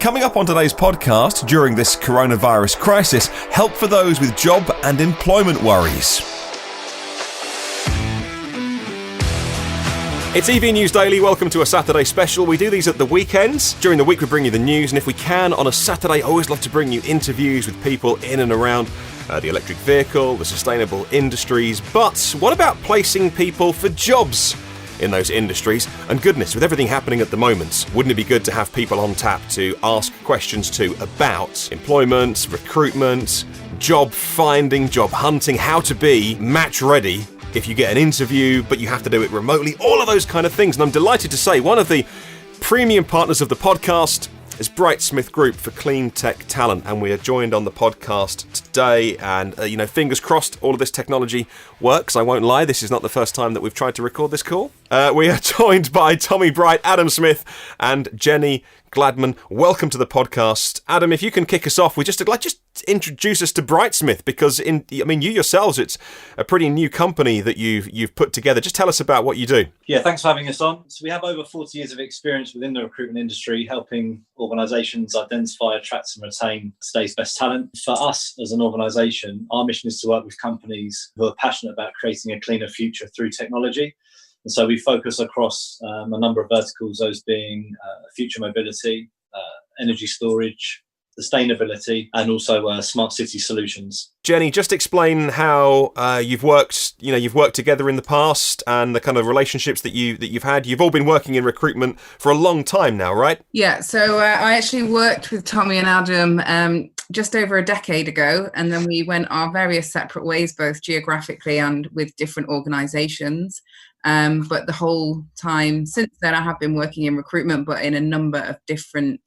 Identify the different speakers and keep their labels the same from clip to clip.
Speaker 1: Coming up on today's podcast, during this coronavirus crisis, help for those with job and employment worries. It's EV News Daily. Welcome to a Saturday special. We do these at the weekends. During the week we bring you the news, and if we can, on a Saturday, I always love to bring you interviews with people in and around the electric vehicle, the sustainable industries. But what about placing people for jobs in those industries? And goodness, with everything happening at the moment, wouldn't it be good to have people on tap to ask questions to about employment, recruitment, job finding, job hunting, how to be match ready if you get an interview, but you have to do it remotely, all of those kind of things. And I'm delighted to say one of the premium partners of the podcast is Brightsmith Group for clean tech talent, and we are joined on the podcast today, and fingers crossed all of this technology works. I won't lie, this is not the first time that we've tried to record this call. We are joined by Tommy Bright, Adam Smith and Jenny Gladman. Welcome to the podcast. Adam, if you can kick us off, we just introduce us to Brightsmith, because you yourselves, it's a pretty new company that you've put together. Just tell us about what you do.
Speaker 2: Yeah, thanks for having us on. So we have over 40 years of experience within the recruitment industry, helping organisations identify, attract and retain today's best talent. For us as an organisation, our mission is to work with companies who are passionate about creating a cleaner future through technology. And so we focus across a number of verticals, those being future mobility, energy storage, sustainability, and also smart city solutions.
Speaker 1: Jenny, just explain how you've worked together in the past and the kind of relationships that you've had. You've all been working in recruitment for a long time now, right?
Speaker 3: Yeah, so I actually worked with Tommy and Adam just over a decade ago, and then we went our various separate ways, both geographically and with different organisations. But the whole time since then, I have been working in recruitment, but in a number of different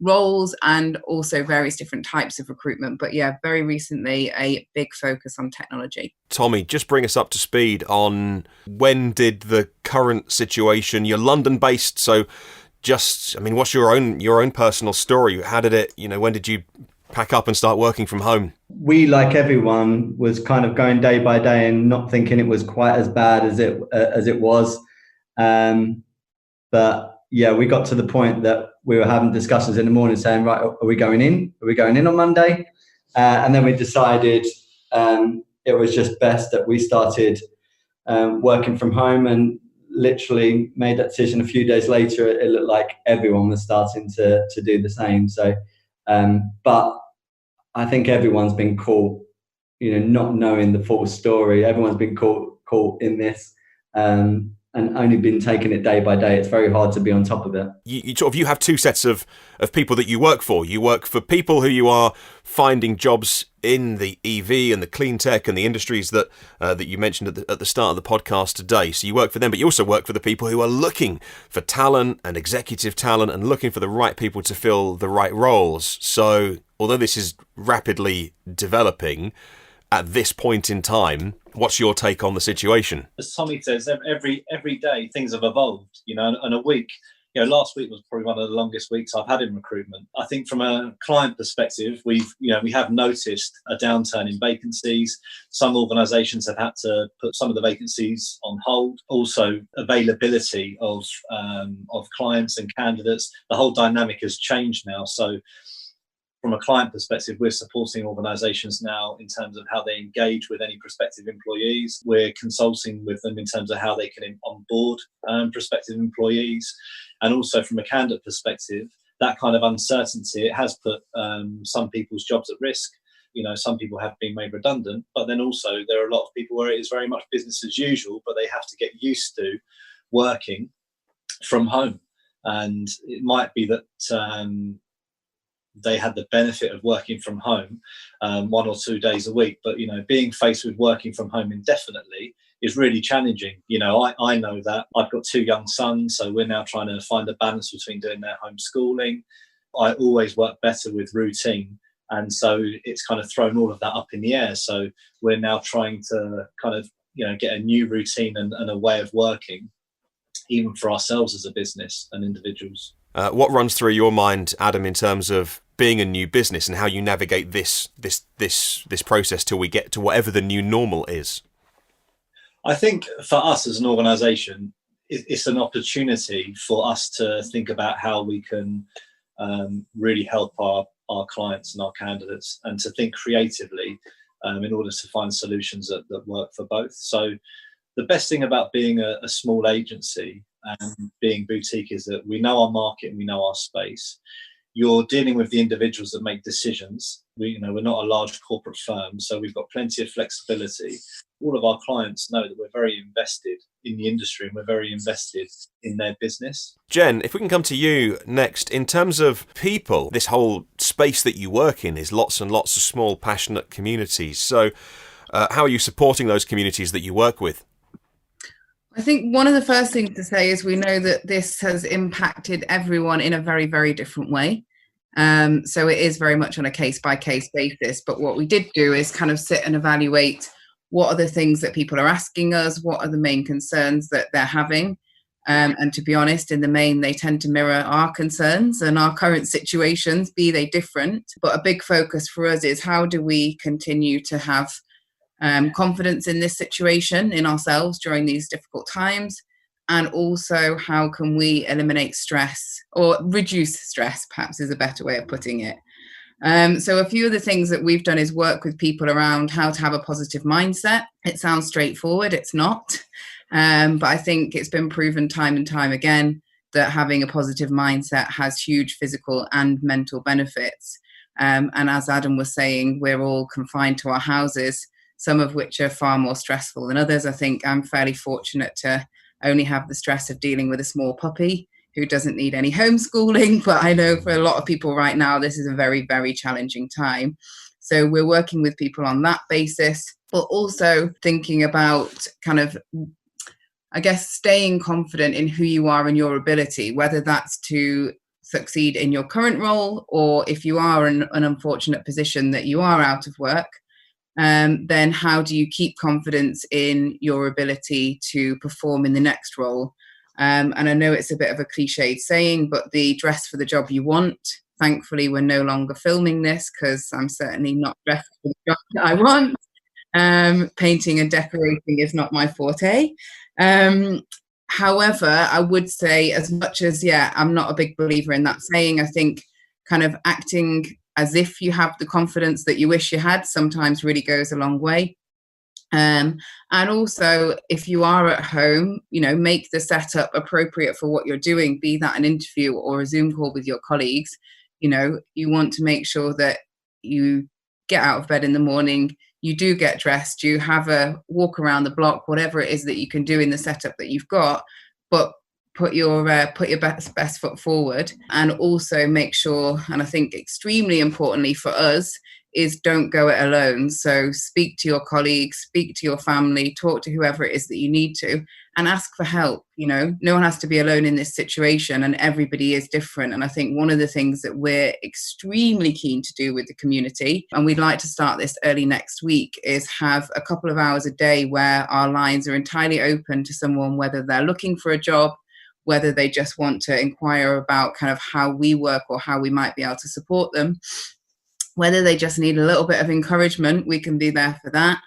Speaker 3: roles and also various different types of recruitment. But yeah, very recently, a big focus on technology. Tommy, just bring us up to speed on when did the current situation, you're London-based, so what's your own personal story? How did it, when did you pack up and start working from home?
Speaker 4: We, like everyone, was kind of going day by day and not thinking it was quite as bad as it was. But yeah, we got to the point that we were having discussions in the morning saying, right, are we going in? Are we going in on Monday? And then we decided it was just best that we started working from home, and literally made that decision a few days later. It looked like everyone was starting to do the same. So, but I think everyone's been caught, not knowing the full story. Everyone's been caught in this, and only been taking it day by day. It's very hard to be on top of it.
Speaker 1: You have two sets of people that you work for. You work for people who you are finding jobs in the EV and the clean tech and the industries that you mentioned at the start of the podcast today. So you work for them, but you also work for the people who are looking for talent and executive talent and looking for the right people to fill the right roles. So although this is rapidly developing at this point in time, what's your take on the situation?
Speaker 2: As Tommy says, every day things have evolved, and a week. Last week was probably one of the longest weeks I've had in recruitment. I think from a client perspective, we have noticed a downturn in vacancies. Some organisations have had to put some of the vacancies on hold. Also, availability of clients and candidates. The whole dynamic has changed now. So, from a client perspective, we're supporting organisations now in terms of how they engage with any prospective employees. We're consulting with them in terms of how they can onboard prospective employees. And also from a candidate perspective, that kind of uncertainty, it has put some people's jobs at risk. Some people have been made redundant, but then also there are a lot of people where it is very much business as usual, but they have to get used to working from home. And it might be that they had the benefit of working from home 1 or 2 days a week, but being faced with working from home indefinitely is really challenging. I know that I've got 2 young sons, so we're now trying to find a balance between doing their homeschooling. I always work better with routine, and so it's kind of thrown all of that up in the air. So we're now trying to kind of get a new routine and a way of working, even for ourselves as a business and individuals.
Speaker 1: What runs through your mind, Adam, in terms of being a new business and how you navigate this process till we get to whatever the new normal is?
Speaker 2: I think for us as an organisation, it's an opportunity for us to think about how we can really help our clients and our candidates, and to think creatively in order to find solutions that work for both. So the best thing about being a small agency and being boutique is that we know our market and we know our space. You're dealing with the individuals that make decisions. We're not a large corporate firm, so we've got plenty of flexibility. All of our clients know that we're very invested in the industry and we're very invested in their business.
Speaker 1: Jen, if we can come to you next, in terms of people, this whole space that you work in is lots and lots of small, passionate communities. So how are you supporting those communities that you work with?
Speaker 3: I think one of the first things to say is we know that this has impacted everyone in a very, very different way. So it is very much on a case-by-case basis. But what we did do is kind of sit and evaluate what are the things that people are asking us, what are the main concerns that they're having. And to be honest, in the main, they tend to mirror our concerns and our current situations, be they different. But a big focus for us is how do we continue to have confidence in this situation, in ourselves during these difficult times, and also how can we eliminate stress or reduce stress, perhaps is a better way of putting it. So a few of the things that we've done is work with people around how to have a positive mindset. It sounds straightforward, it's not, but I think it's been proven time and time again that having a positive mindset has huge physical and mental benefits. And as Adam was saying, we're all confined to our houses, some of which are far more stressful than others. I think I'm fairly fortunate to only have the stress of dealing with a small puppy who doesn't need any homeschooling, but I know for a lot of people right now, this is a very, very challenging time. So we're working with people on that basis, but also thinking about kind of, I guess, staying confident in who you are and your ability, whether that's to succeed in your current role, or if you are in an unfortunate position that you are out of work, then how do you keep confidence in your ability to perform in the next role? And I know it's a bit of a cliched saying, but the dress for the job you want. Thankfully, we're no longer filming this because I'm certainly not dressed for the job that I want. Painting and decorating is not my forte. However, I would say, as much as, I'm not a big believer in that saying, I think kind of acting as if you have the confidence that you wish you had sometimes really goes a long way. And also, if you are at home, make the setup appropriate for what you're doing, be that an interview or a Zoom call with your colleagues. You want to make sure that you get out of bed in the morning, you do get dressed, you have a walk around the block, whatever it is that you can do in the setup that you've got, but put your best foot forward. And also make sure, and I think extremely importantly for us, is don't go it alone. So speak to your colleagues, speak to your family, talk to whoever it is that you need to, and ask for help. No one has to be alone in this situation, and everybody is different. And I think one of the things that we're extremely keen to do with the community, and we'd like to start this early next week, is have a couple of hours a day where our lines are entirely open to someone, whether they're looking for a job, whether they just want to inquire about kind of how we work or how we might be able to support them, whether they just need a little bit of encouragement, we can be there for that.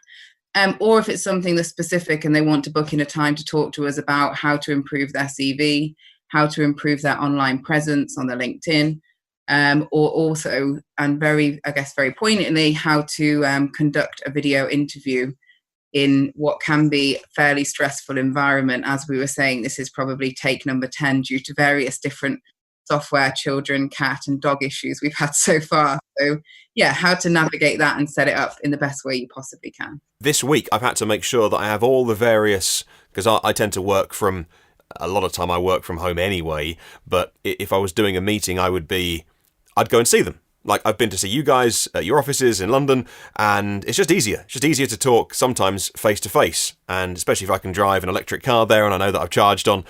Speaker 3: Or if it's something that's specific and they want to book in a time to talk to us about how to improve their CV, how to improve their online presence on their LinkedIn, or also, and very poignantly, how to conduct a video interview in what can be a fairly stressful environment. As we were saying, this is probably take number 10 due to various different software, children, cat and dog issues we've had so far. So how to navigate that and set it up in the best way you possibly can.
Speaker 1: This week I've had to make sure that I have all the various, because I tend to work from, a lot of time I work from home anyway, but if I was doing a meeting I'd go and see them. Like, I've been to see you guys at your offices in London, and it's just easier. It's just easier to talk sometimes face to face, and especially if I can drive an electric car there and I know that I've charged on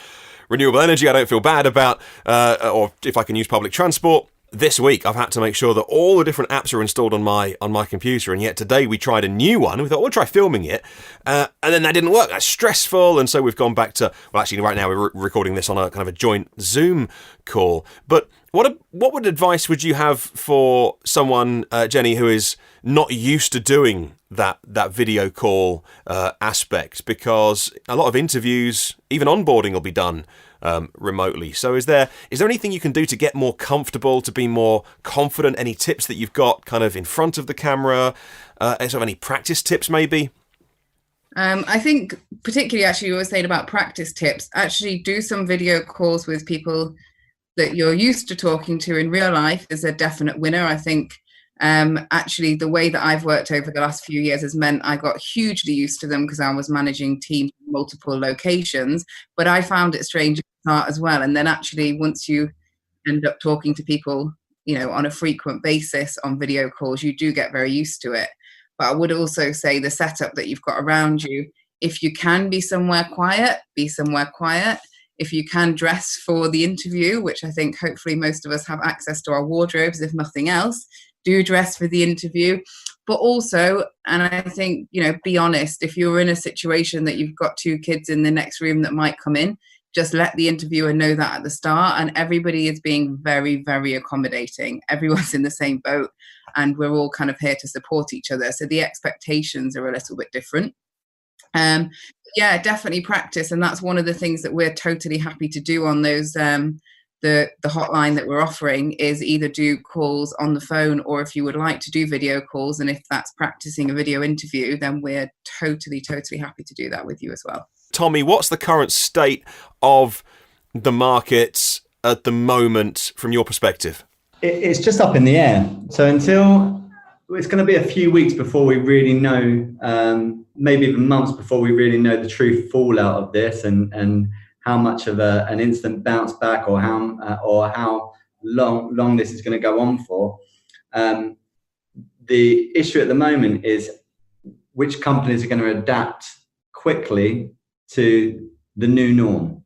Speaker 1: renewable energy, I don't feel bad about, or if I can use public transport. This week, I've had to make sure that all the different apps are installed on my computer, and yet today we tried a new one. We thought, we'll try filming it, and then that didn't work. That's stressful, and so we've gone back to, well, actually, right now we're recording this on a kind of a joint Zoom call. But what advice would you have for someone, Jenny, who is not used to doing that video call aspect? Because a lot of interviews, even onboarding, will be done remotely. So is there anything you can do to get more comfortable, to be more confident? Any tips that you've got kind of in front of the camera? Sort of any practice tips maybe?
Speaker 3: I think particularly actually you were saying about practice tips, actually do some video calls with people that you're used to talking to in real life is a definite winner. I think actually the way that I've worked over the last few years has meant I got hugely used to them because I was managing teams in multiple locations, but I found it strange at the start as well. And then actually once you end up talking to people, on a frequent basis on video calls, you do get very used to it. But I would also say the setup that you've got around you, if you can be somewhere quiet, be somewhere quiet. If you can dress for the interview, which I think hopefully most of us have access to our wardrobes, if nothing else, do dress for the interview. But also, and I think, be honest, if you're in a situation that you've got 2 kids in the next room that might come in, just let the interviewer know that at the start. And everybody is being very, very accommodating. Everyone's in the same boat and we're all kind of here to support each other. So the expectations are a little bit different. Yeah, definitely practice. And that's one of the things that we're totally happy to do on those, the hotline that we're offering is either do calls on the phone, or if you would like to do video calls, and if that's practicing a video interview, then we're totally happy to do that with you as well.
Speaker 1: Tommy, what's the current state of the market at the moment from your perspective?
Speaker 4: It's just up in the air. So it's going to be a few weeks before we really know, maybe even months before we really know the true fallout of this and how much of an instant bounce back or how long this is going to go on for. The issue at the moment is which companies are going to adapt quickly to the new norm.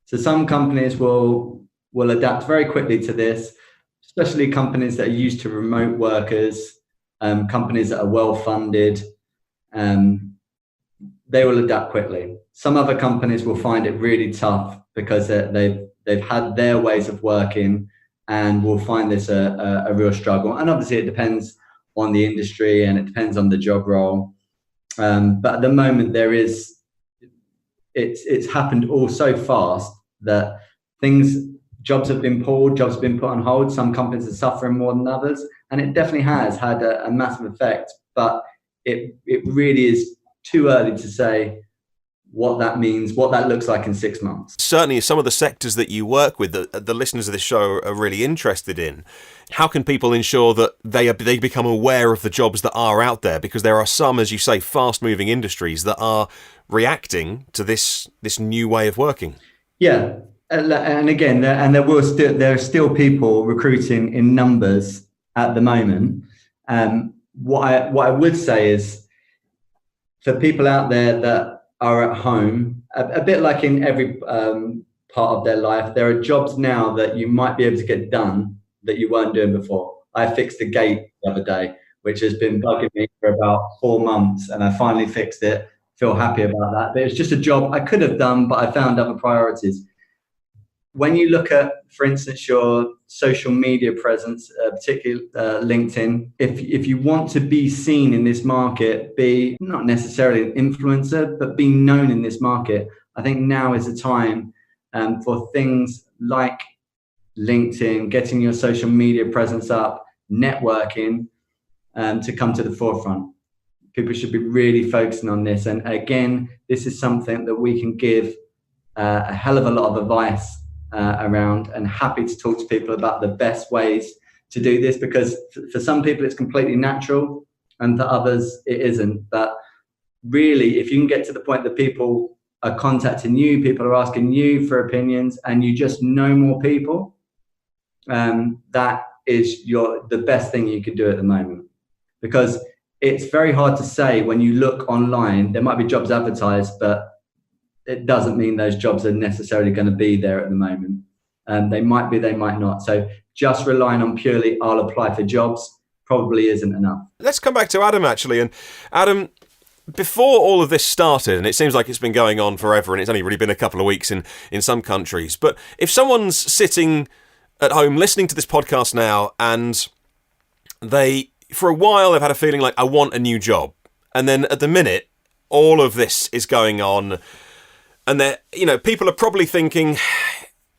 Speaker 4: So some companies will adapt very quickly to this, especially companies that are used to remote workers, companies that are well funded. They will adapt quickly. Some other companies will find it really tough because they've had their ways of working and will find this a real struggle. And obviously it depends on the industry and it depends on the job role. But at the moment it's happened all so fast that jobs have been pulled, jobs have been put on hold. Some companies are suffering more than others. And it definitely has had a massive effect, but it really is too early to say what that means, what that looks like in 6 months.
Speaker 1: Certainly some of the sectors that you work with, the listeners of this show are really interested in. How can people ensure that they become aware of the jobs that are out there? Because there are some, as you say, fast-moving industries that are reacting to this new way of working. Yeah,
Speaker 4: and again, there are still people recruiting in numbers at the moment. What I would say is, for people out there that are at home, a bit like in every part of their life, there are jobs now that you might be able to get done that you weren't doing before. I fixed a gate the other day, which has been bugging me for about 4 months, and I finally fixed it. Feel happy about that. But it's just a job I could have done, but I found other priorities. When you look at, for instance, your social media presence, particularly LinkedIn, if you want to be seen in this market, be not necessarily an influencer, but be known in this market, I think now is the time for things like LinkedIn, getting your social media presence up, networking, to come to the forefront. People should be really focusing on this. And again, this is something that we can give a hell of a lot of advice around, and happy to talk to people about the best ways to do this, because for some people it's completely natural and for others it isn't. But really, if you can get to the point that people are contacting you, people are asking you for opinions, and you just know more people, that is the best thing you could do at the moment. Because it's very hard to say when you look online, there might be jobs advertised, but it doesn't mean those jobs are necessarily going to be there at the moment. They might be, they might not. So just relying on purely I'll apply for jobs probably isn't enough.
Speaker 1: Let's come back to Adam, actually. And Adam, before all of this started, and it seems like it's been going on forever, and it's only really been a couple of weeks in some countries, but if someone's sitting at home listening to this podcast now, and for a while they've had a feeling like, I want a new job, and then at the minute all of this is going on, And people are probably thinking,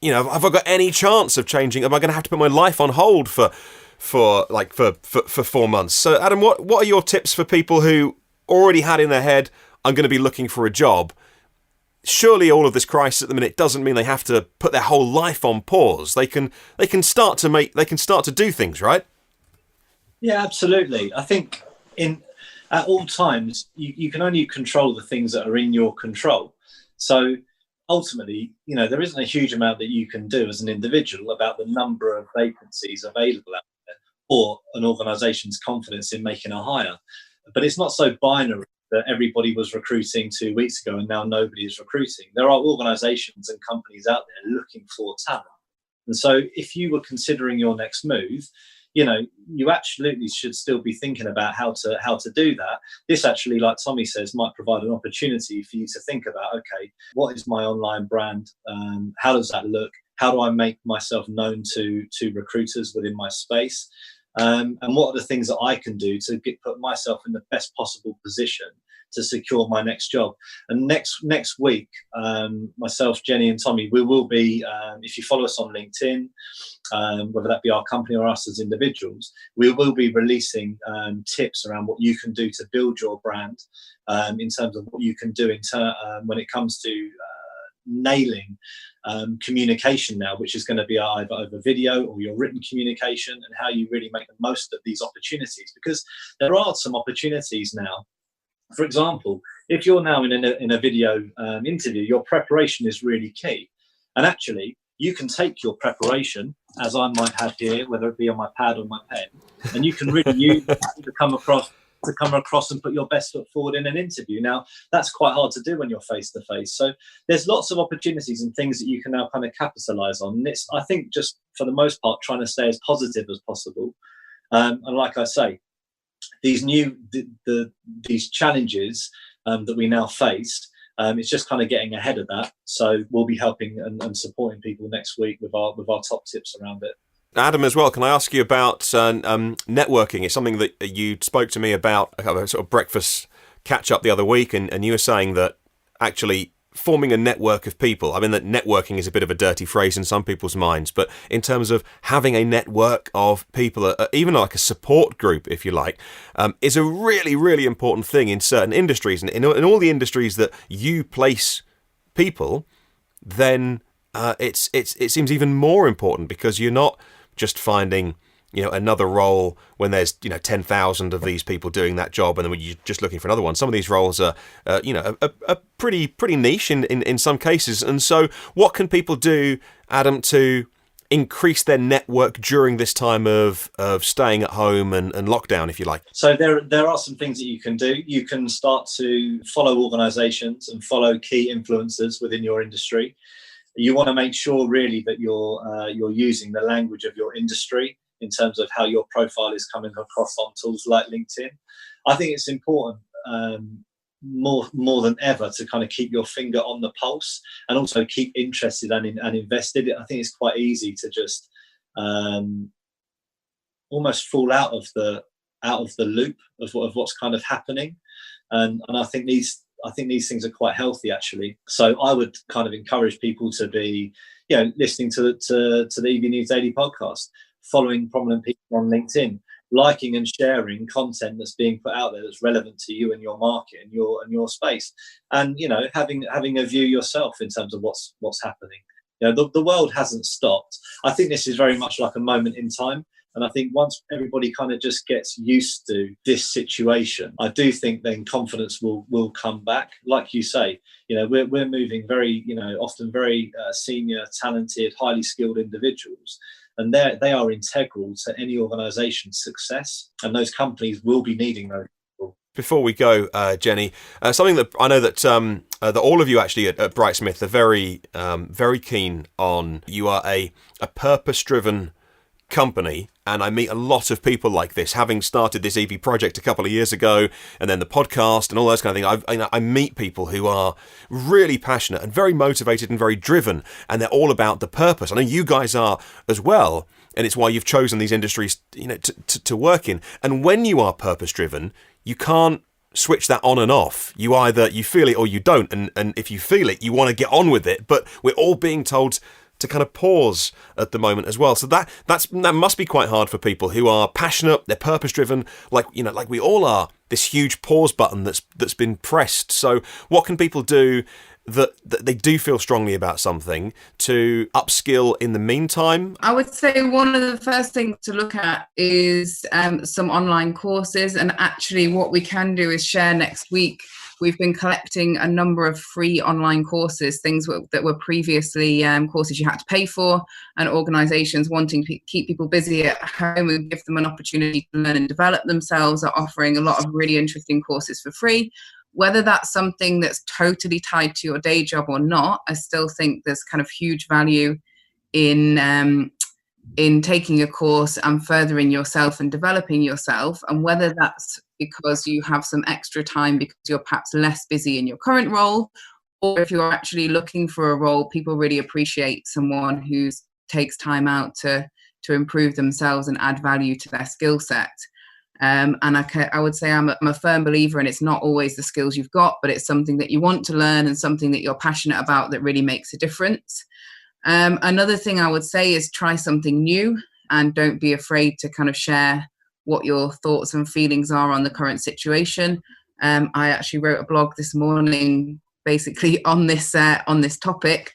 Speaker 1: have I got any chance of changing? Am I going to have to put my life on hold for 4 months? So Adam, what are your tips for people who already had in their head, I'm going to be looking for a job? Surely all of this crisis at the minute doesn't mean they have to put their whole life on pause. They can start to do things, right?
Speaker 2: Yeah, absolutely. I think at all times you can only control the things that are in your control. So ultimately, there isn't a huge amount that you can do as an individual about the number of vacancies available out there or an organisation's confidence in making a hire. But it's not so binary that everybody was recruiting 2 weeks ago and now nobody is recruiting. There are organisations and companies out there looking for talent. And so if you were considering your next move, you absolutely should still be thinking about how to do that. This actually, like Tommy says, might provide an opportunity for you to think about, okay, what is my online brand? How does that look? How do I make myself known to recruiters within my space? And what are the things that I can do to put myself in the best possible position to secure my next job? And next week, myself, Jenny and Tommy, we will be, if you follow us on LinkedIn, whether that be our company or us as individuals, we will be releasing tips around what you can do to build your brand, in terms of what you can do when it comes to nailing communication now, which is going to be either over video or your written communication, and how you really make the most of these opportunities, because there are some opportunities now. For example, if you're now in a video interview, your preparation is really key. And actually, you can take your preparation, as I might have here, whether it be on my pad or my pen, and you can really use that to come across and put your best foot forward in an interview. Now, that's quite hard to do when you're face to face. So there's lots of opportunities and things that you can now kind of capitalize on. And it's, I think, just for the most part, trying to stay as positive as possible. And like I say, these these challenges that we now face, it's just kind of getting ahead of that. So we'll be helping and supporting people next week with our top tips around it.
Speaker 1: Adam, as well, can I ask you about networking? It's something that you spoke to me about, a sort of breakfast catch-up the other week, and you were saying that actually forming a network of people, I mean, that networking is a bit of a dirty phrase in some people's minds, but in terms of having a network of people, even like a support group, if you like, is a really, really important thing in certain industries. And in all the industries that you place people, then it seems even more important, because you're not just finding another role when there's 10,000 of these people doing that job, and then you're just looking for another one. Some of these roles are pretty niche in some cases. And so what can people do, Adam, to increase their network during this time of staying at home and lockdown, if you like?
Speaker 2: So there are some things that you can do. You can start to follow organizations and follow key influencers within your industry. You want to make sure really that you're using the language of your industry in terms of how your profile is coming across on tools like LinkedIn. I think it's important more than ever to kind of keep your finger on the pulse, and also keep interested and invested. I think it's quite easy to just almost fall out of the loop of what's kind of happening, and I think these things are quite healthy, actually. So I would kind of encourage people to be, listening to the EV News Daily podcast, following prominent people on LinkedIn, liking and sharing content that's being put out there that's relevant to you and your market and your space, and having a view yourself in terms of what's happening. The world hasn't stopped. I think this is very much like a moment in time. And I think once everybody kind of just gets used to this situation, I do think then confidence will come back. Like you say, we're moving very, often very senior, talented, highly skilled individuals. And they are integral to any organisation's success. And those companies will be needing those people.
Speaker 1: Before we go, Jenny, something that I know that all of you actually at Brightsmith are very keen on. You are a purpose-driven company, and I meet a lot of people like this, having started this EV project a couple of years ago, and then the podcast and all those kind of things. I meet people who are really passionate and very motivated and very driven, and they're all about the purpose. I know you guys are as well, and it's why you've chosen these industries to work in. And when you are purpose driven, you can't switch that on and off. You either you feel it or you don't, and if you feel it, you want to get on with it. But we're all being told to kind of pause at the moment as well. So that must be quite hard for people who are passionate, they're purpose driven, like we all are. This huge pause button that's been pressed. So what can people do that they do feel strongly about something to upskill in the meantime?
Speaker 3: I would say one of the first things to look at is some online courses, and actually what we can do is share next week. We've been collecting a number of free online courses, things that were previously courses you had to pay for, and organisations wanting to keep people busy at home and give them an opportunity to learn and develop themselves are offering a lot of really interesting courses for free. Whether that's something that's totally tied to your day job or not, I still think there's kind of huge value in taking a course and furthering yourself and developing yourself. And whether that's because you have some extra time because you're perhaps less busy in your current role, or if you're actually looking for a role, people really appreciate someone who takes time out to improve themselves and add value to their skill set. And I would say I'm a firm believer, and it's not always the skills you've got, but it's something that you want to learn and something that you're passionate about that really makes a difference. Another thing I would say is try something new, and don't be afraid to kind of share what your thoughts and feelings are on the current situation. I actually wrote a blog this morning basically on this topic,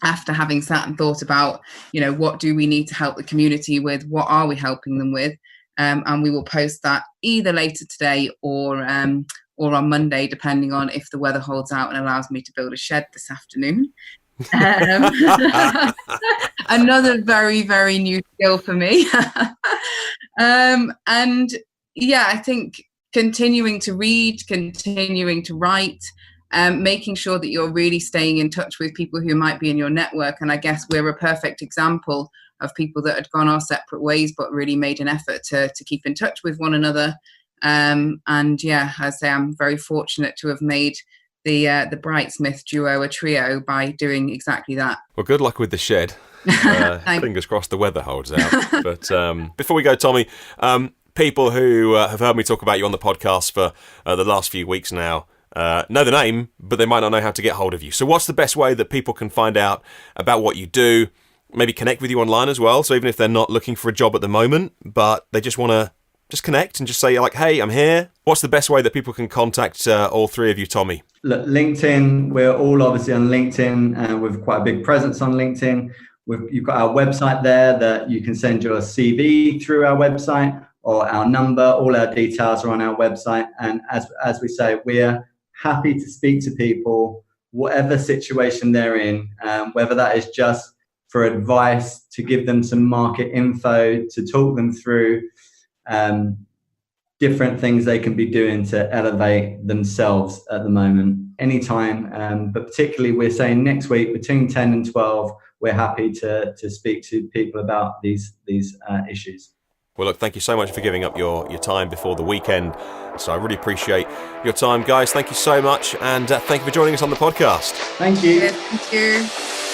Speaker 3: after having sat and thought about, what do we need to help the community with? What are we helping them with? And we will post that either later today or on Monday, depending on if the weather holds out and allows me to build a shed this afternoon. Another very, very new skill for me. And yeah, I think continuing to read, continuing to write, making sure that you're really staying in touch with people who might be in your network. And I guess we're a perfect example of people that had gone our separate ways, but really made an effort to keep in touch with one another. And yeah, I say I'm very fortunate to have made the Brightsmith duo a trio by doing exactly that.
Speaker 1: Well, good luck with the shed. Fingers crossed the weather holds out. But before we go, Tommy, people who have heard me talk about you on the podcast for the last few weeks now know the name, but they might not know how to get hold of you. So what's the best way that people can find out about what you do? Maybe connect with you online as well. So even if they're not looking for a job at the moment, but they just want to just connect and just say like, hey, I'm here. What's the best way that people can contact all three of you, Tommy?
Speaker 4: Look, LinkedIn, we're all obviously on LinkedIn, with quite a big presence on LinkedIn. You've got our website there that you can send your CV through our website, or our number. All our details are on our website. And as we say, we're happy to speak to people, whatever situation they're in, whether that is just for advice, to give them some market info, to talk them through different things they can be doing to elevate themselves at the moment, anytime. But particularly we're saying next week between 10 and 12, we're happy to speak to people about these issues.
Speaker 1: Well, look, thank you so much for giving up your time before the weekend. So I really appreciate your time, guys. Thank you so much. And thank you for joining us on the podcast.
Speaker 4: Thank you.
Speaker 3: Thank you.